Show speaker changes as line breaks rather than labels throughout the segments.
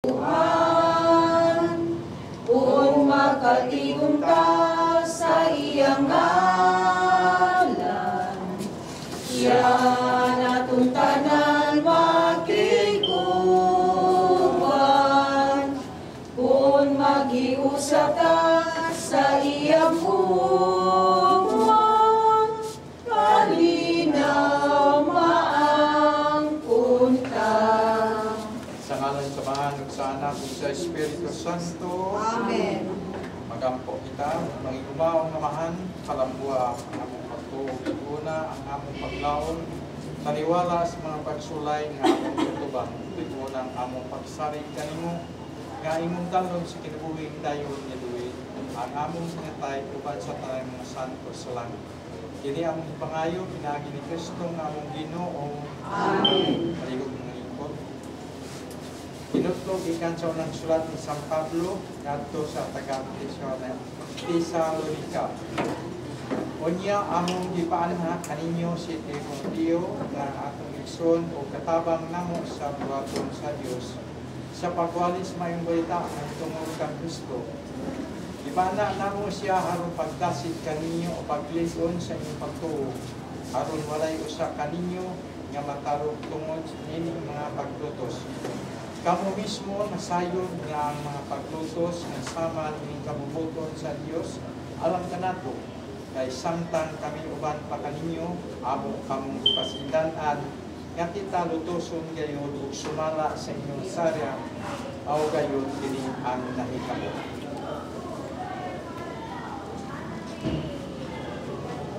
Tuhan, kung makatigong ta sa iyang ngalan, yan atong tanan makikuban. Kung mag-iusap ta sa iyang buwan, kalinaw maangkon ta.
Sa ngalan sa Ama ug sa Anak ug sa Espiritu Santo.
Amen.
Magampo kita, mangigumaong namahan, kalambuha ang among pagtuog. Una ang among paglaon, taniwala sa mga pagsulay nga among tutubang. Una ang among pagsarig kanimo, nga imong dalon sa kinabuhing dayon nga duwi. Ang among sinatay uban sa tanang mga santo sa langit. Kini among pangayo, pinagi ni Kristo nga among Ginoo.
Amen.
Maligog mga lingkod. Inutlog ikan sa unang sulat ni San Pablo ngadto sa Tesalonica. Unya among gipaanha kaninyo si Timoteo nga atong igsoon o katabang namo sa buhaton sa Dios sa pagwalis mayong balita ang tungod kang Kristo. Ipana namo siya aron pagdasid kaninyo o paglisod sa inyong pagtuo aron walay usa kaninyo nga matarog tungod nining mga paglutos. Kamo mismo nasayod nga ang mga paglutos nga sama ning kabubuton sa Dios alang kanato kay samtang kami uban pa kaninyo amo kamong pasidan-an nga kita lutoson gayud ug sumala sa inyong sarya aw gayud kini ang nahitabo.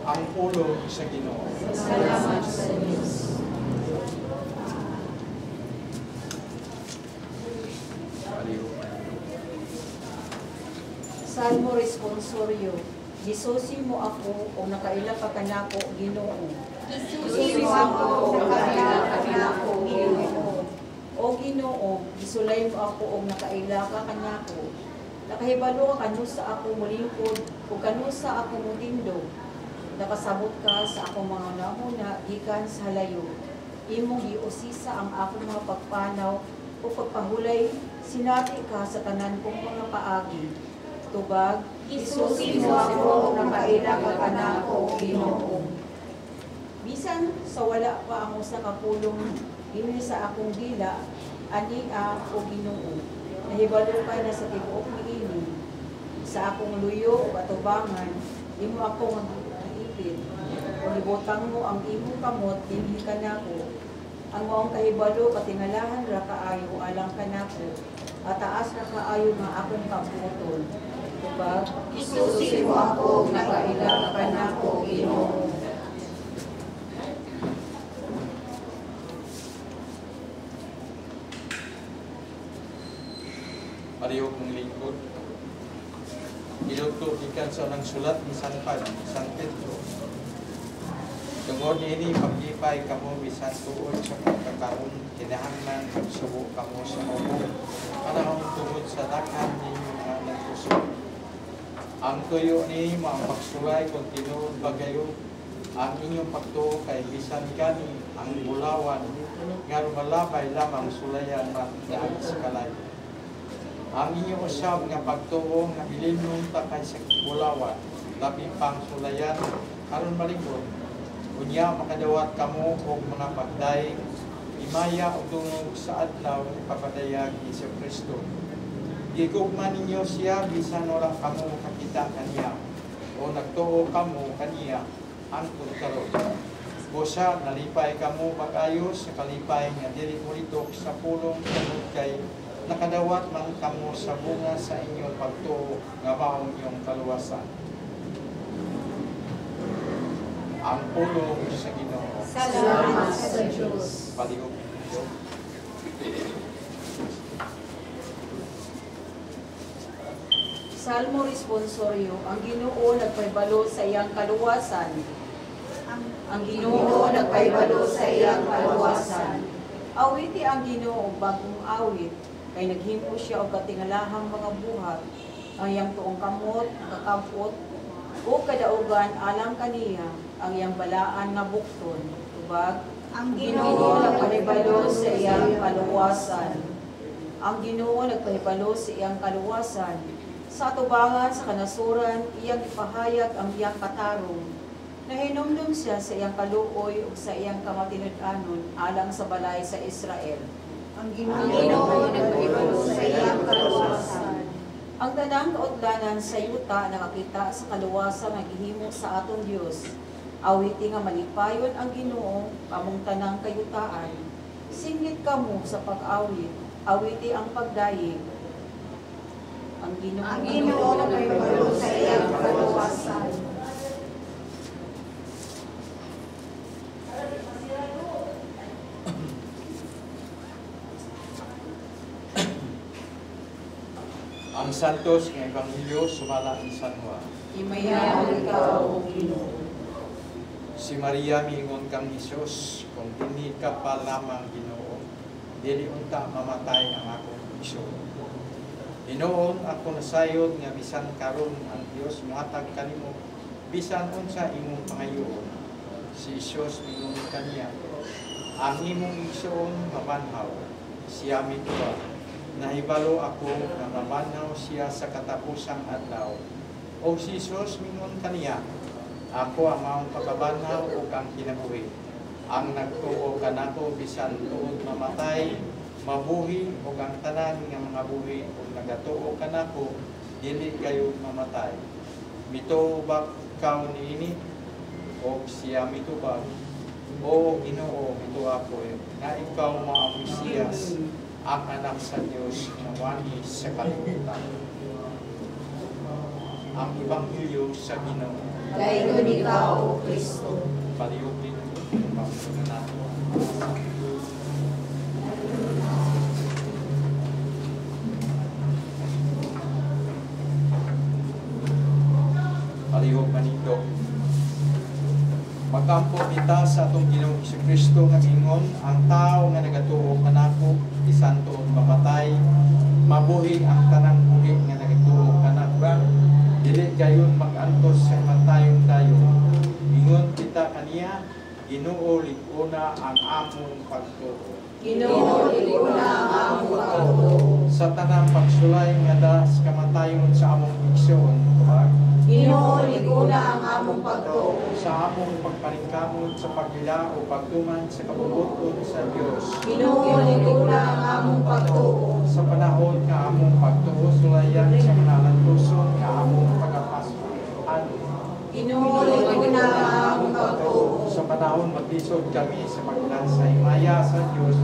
Ang pulong sa Ginoo.
Salamat sa Diyos. Salmo responsorio. Gisusi mo ako o nakaila pa kanako Ginoo. Gisusi mo ako o nakaila pa kanako Ginoo. O Ginoo, gisulay mo ako o nakaila ka kanako. Nakahibalo ka kanu sa ako mulingkod o kanu sa ako mutindo. Nakasabot ka sa akong mga nahuna gikan sa halayo. Imong giusisa ang akong mga pagpanaw o pagpahulay, sinabi ka sa tanan kong mga paagi. Tubag, isusi mo ako na kaila ka kanako, Ginoo. Bisan sa wala pa ang usa ka pulong dinhi sa akong dila, ani o Ginoo. Nahibalo kay na sa tibuok niini. Sa akong luyo o katubangan, imo ako mag-iipit. O libotang mo ang imong kamot dinhi kanako. Ang maong kahibalo katingalahan ra kaayo alang kanako. At taas ra kaayo nga akong kabuton. Diba? Isusi mo ako, nakaila ka na ako, Ginoo.
Pariyo kong lingkod. Iluto ikan sa unang sulat ni San Pedro. Tungod ini pagkipay kamo bisan tuod sa pagkakaroon, kinahanglan magsubo kamo sa ubo. Panahon tungod sa daghan ninyo nga nagtusok. Ang tuyo ni mga pagsulay kung tinuod bagayo ang inyong pagtuo kay bisan gani ang bulawan nga rumalabay lamang sulayan man nga sa kalay. Ang inyong usab nga pagtuo nga bilinnon ta kay sa bulawan labi pang sulayan aron malingkod. Unya makadawat kamo og mga pagdaig imaya ug dungog sa adlaw ipapadayag ni Kristo. Gigugman ninyo siya bisan wala kamo makakita kaniya o nagtuo kamo kaniya angkod karon. Busa nalipay kamo pag-ayo sa kalipay nga dili muritok sa pulong tungod kay nakadawat man kamo sa bunga sa inyong pagtuo nga maong inyong kaluwasan. Ang pulong sa Ginoo.
Salamat sa Diyos.
Paligog.
Salmo responsorio, ang Ginoo nagpaybalo sa iyang kaluwasan. Ang Ginoo nagpaybalo sa iyang kaluwasan. Awiti ang Ginoo bagong awit, kay naghimo siya og katingalahang mga buhat. Ang iyang tuong kamot, kakapot, o kadaugan alang kaniya, ang iyang balaan nga bukton. Tubag, ang Ginoo nagpaybalo sa iyang kaluwasan. Ang Ginoo nagpahibalo sa iyang kaluwasan. Sa atubangan sa kanasuran, iyang ipahayag ang iyang katarong. Nahinumdum siya sa iyang kaluoy ug sa iyang kamatinud-anon alang sa balay sa Israel.
Ang Ginoo nagpahibalo sa iyang kaluwasan.
Ang tanang kautlanan sa yuta nakakita sa kaluwasan nga gihimo sa atong Dios. Awiti nga malipayon ang Ginoo kamong tanang kayutaan. Singit kamo sa pag-awit, awiti ang pagdayeg. Ang
Ginoo nagpahibalo sa iyang kaluwasan.
Ang Santos ng Ebanghelyo sumala ni San Juan.
Imayaw ikaw, O Ginoo.
Si Maria miingon kang Hesus, kung dinhi ka pa lamang Ginoo, dili unta mamatay ang akong iso. Hinoon ako nasayod nga bisan karon ang Dios mohatag kanimo bisan unsa imong pangayoon. Si Hesus miingon kaniya, ang imong igsoon mabanhaw, siya mituwa. Nahibalo ako na mabanhaw siya sa katapusang adlaw. O si Hesus mingon kaniya, ako ang maong pagkabanhaw o ang kinabuhi. Ang nagtuo kanako bisan tuod mamatay, mabuhi o ang tanan nga mga buhi o nagatuo kanako, dili kayo mamatay. Mitubag ikaw niini o siya mitubag. O Ginoo, ito ako nga ikaw ang Mesiyas, ang anak sa Diyos na wani sa kalibutan. Ang Ebanghelyo sa Ginoo.
Dayon ikaw, O Kristo.
Palihugin ang Panginoon natin. Palihog manito. Magkampo kita sa atong Ginoong Jesucristo nga ingon, ang tao nga nagatuo kanako bisan tuod mamatay, mabuhi ang tanang buhi nga nagatuo kanako. Dili gayon mag-antos sa matayon tayo. Ingon kita kaniya, Ginoo liguna ang among pagtuo.
Ginoo liguna ang among pagtuo.
Sa tanang pagsulay nga das kamatayon sa among igsoon,
Ginoo liguna ang among pagtuo.
sa among pagpaningkamot sa pagila o pagtuman sa kabubuton sa Dios.
Ginoo liguna ang among pagtuo.
Sa panahon nga among pagtuo sulayan sa kinalantuson nga among pagapasukan.
Ginoo liguna ang among pagtuo.
Sa panahon maglisod kami sa paglansa himaya sa Dios,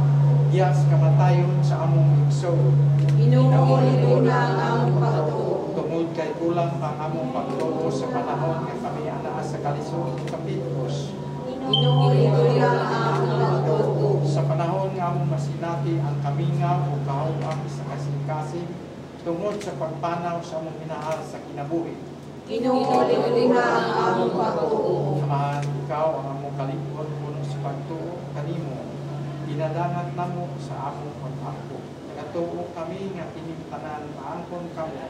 diyas kamatayon sa among igsoon.
Ginoo liguna ang among pagtuo.
Tungod kay kulang pang among pagtuo sa panahon nga kami anaa sa kalisod kapitlos.
Ginoo liguna ang among pagtuo.
Sa panahon nga among masinati ang kamingaw o kahuwang sa kasing-kasing tungod sa pagpanaw sa among minahal sa kinabuhi.
Ginoo liguna ang among pagtuo.
Samahan ikaw ang among kalikod kuno sa pagtuo kanimo. Dinadangat namo sa among pag-angko. Nagatuo kami nga kining tanan maangkon kamo.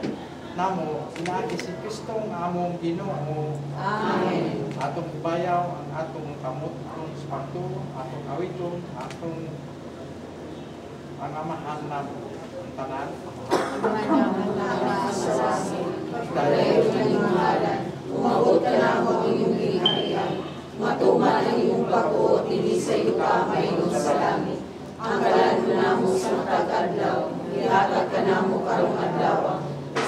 Namo inaagi si Kristo nga among Ginoo.
Amen.
Atong ibayaw ang atong kamuton sa pagtuo, atong awiton, atong ang amahan namo. Ang tanan,
Pagdayo ng iyong ngalan, umabot ka na ang iyong gingharian. Matuman ang iyong pagtuo, dili sa iyo ka maingon sa langit. Ang kalan mo namo sa matag adlaw, ihatag ka namo karong adlaw.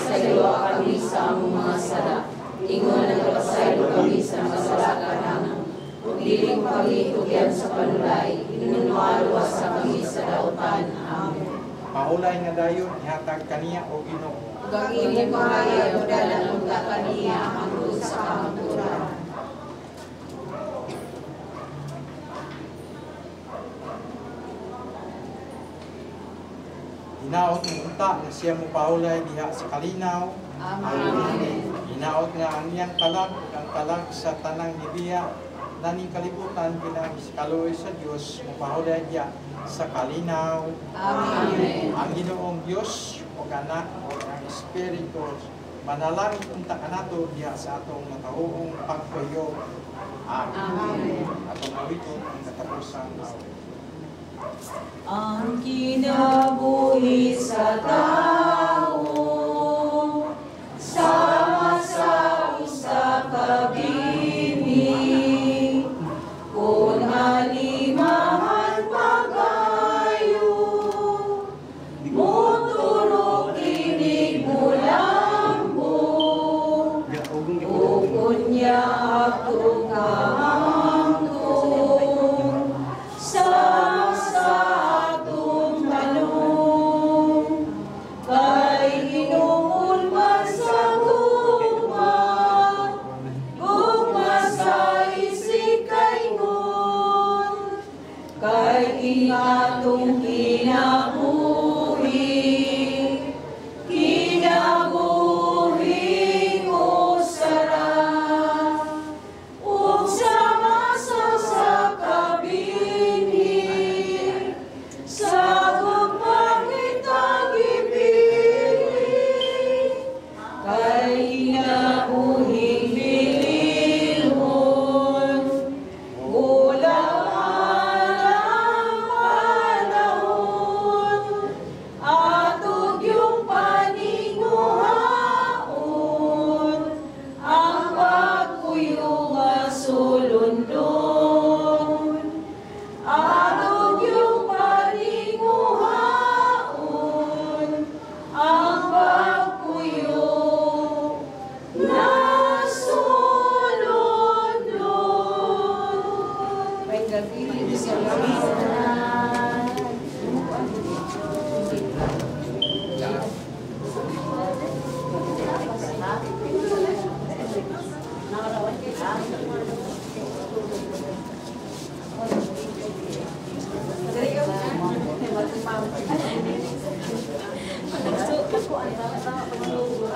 Sa iyo kami sa among mga sala. Ingon nagpasaylo kami sa masalakan namo. Ug dili kami tugyan sa panulay, inunualuwas sa kami sa dautan. Amen.
paulay nga dayon ihatag kaniya o Ginoo.
Ang imong pangaya o dalan unta kaniya hangtod sa kamaturan.
Hinaot ng unta nga siya mo paulay diha sa kalinaw.
Amen.
Hinaot nga ang iyang kalag, ang kalag sa tanang nibiya, naning kalibutan pinagkaloy sa Dios mo paulay diha sa kalinaw.
Amen.
Ang Ginoong Dios o anak o ang Espiritu manalangin unta kanato diha sa atong mataoong pagpuyo. Amen.
Amen.
Atong awiton ang katapusang awit.
Ang kinabuhi sa tao, sama sa usa ka bini, kung alimahan pagayo, muturo kinig mo lambo, ukon niya ako kahangtong, sa atong tanong, kay Ginoon man sa gugma, gugma sa isikay ngon, kay ingatong kinabuhi, kinabuhi ko sarap, ug sama sa kabini, sa gugmang itagipili, kay kinabuhing bilihon, ulang ang panahon, atog yung paninguhaon, ang pagkuyo nga sulundon, atog yung paninguhaon, ang pagkuyo nga sulundon. May gabi,